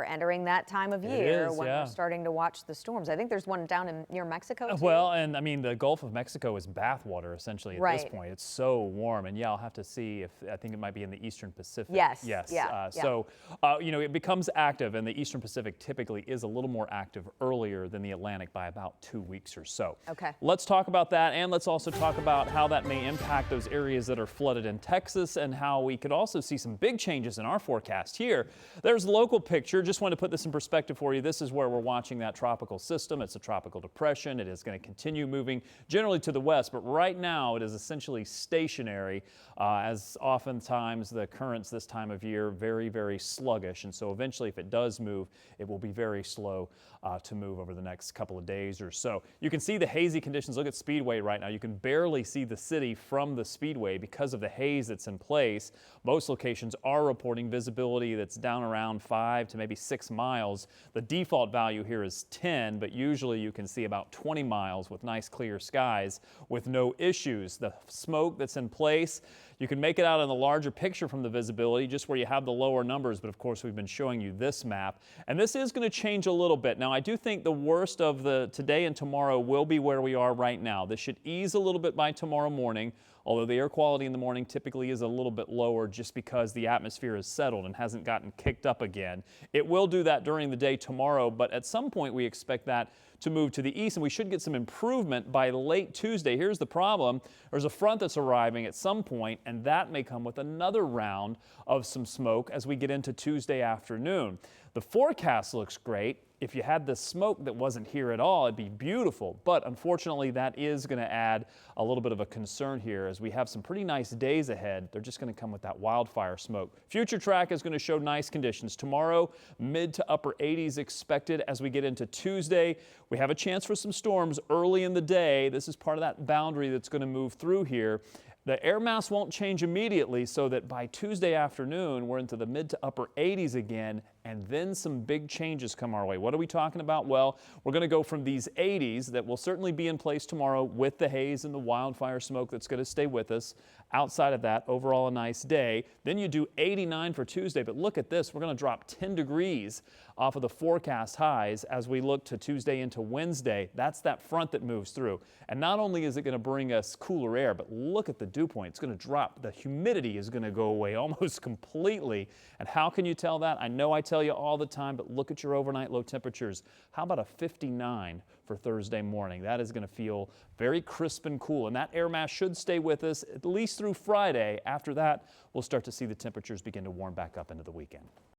are entering that time of year when yeah. we're starting to watch the storms. I think there's one down near Mexico too. Well, and I mean, the Gulf of Mexico is bathwater essentially at this Right. point. It's so warm, and yeah, I'll have to see if I think it might be in the Eastern Pacific. Yes. Yes. Yeah. So, you know, it becomes active, and the Eastern Pacific typically is a little more active earlier than the Atlantic by about 2 weeks or so. Okay. Let's talk about that, and let's also talk about how that may impact those areas that are flooded in Texas, and how we could also see some big changes in our forecast here. There's a local picture. Just want to put this in perspective for you. This is where we're watching that tropical system. It's a tropical depression. It is going to continue moving generally to the west, but right now it is essentially stationary, as oftentimes the currents this time of year very, very sluggish. And so eventually, if it does move, it will be very slow to move over the next couple of days or so. You can see the hazy conditions. Look at Speedway right now. You can barely see the city from the Speedway because of the haze that's in place. Most locations are reporting visibility that's down around 5 to maybe 6 miles. The default value here is 10, but usually you can see about 20 miles with nice clear skies with no issues. The smoke that's in place, you can make it out in the larger picture from the visibility, just where you have the lower numbers, but of course we've been showing you this map. And this is going to change a little bit. Now, I do think the worst of the today and tomorrow will be where we are right now. This should ease a little bit by tomorrow morning, although the air quality in the morning typically is a little bit lower just because the atmosphere is settled and hasn't gotten kicked up again. It will do that during the day tomorrow, but at some point we expect that to move to the east, and we should get some improvement by late Tuesday. Here's the problem. There's a front that's arriving at some point, and that may come with another round of some smoke as we get into Tuesday afternoon. The forecast looks great. If you had the smoke that wasn't here at all, it'd be beautiful. But unfortunately, that is going to add a little bit of a concern here as we have some pretty nice days ahead. They're just going to come with that wildfire smoke. Future track is going to show nice conditions. Tomorrow, mid to upper 80s expected. As we get into Tuesday, we have a chance for some storms early in the day. This is part of that boundary that's going to move through here. The air mass won't change immediately, so that by Tuesday afternoon, we're into the mid to upper 80s again, and then some big changes come our way. What are we talking about? Well, we're going to go from these 80s that will certainly be in place tomorrow with the haze and the wildfire smoke that's going to stay with us. Outside of that, overall a nice day. Then you do 89 for Tuesday, but look at this. We're going to drop 10 degrees off of the forecast highs as we look to Tuesday into Wednesday. That's that front that moves through. And not only is it going to bring us cooler air, but look at the dew point. It's going to drop. The humidity is going to go away almost completely. And how can you tell that? I know I tell you all the time, but look at your overnight low temperatures. How about a 59 for Thursday morning? That is going to feel very crisp and cool. And that air mass should stay with us at least through Friday. After that, we'll start to see the temperatures begin to warm back up into the weekend.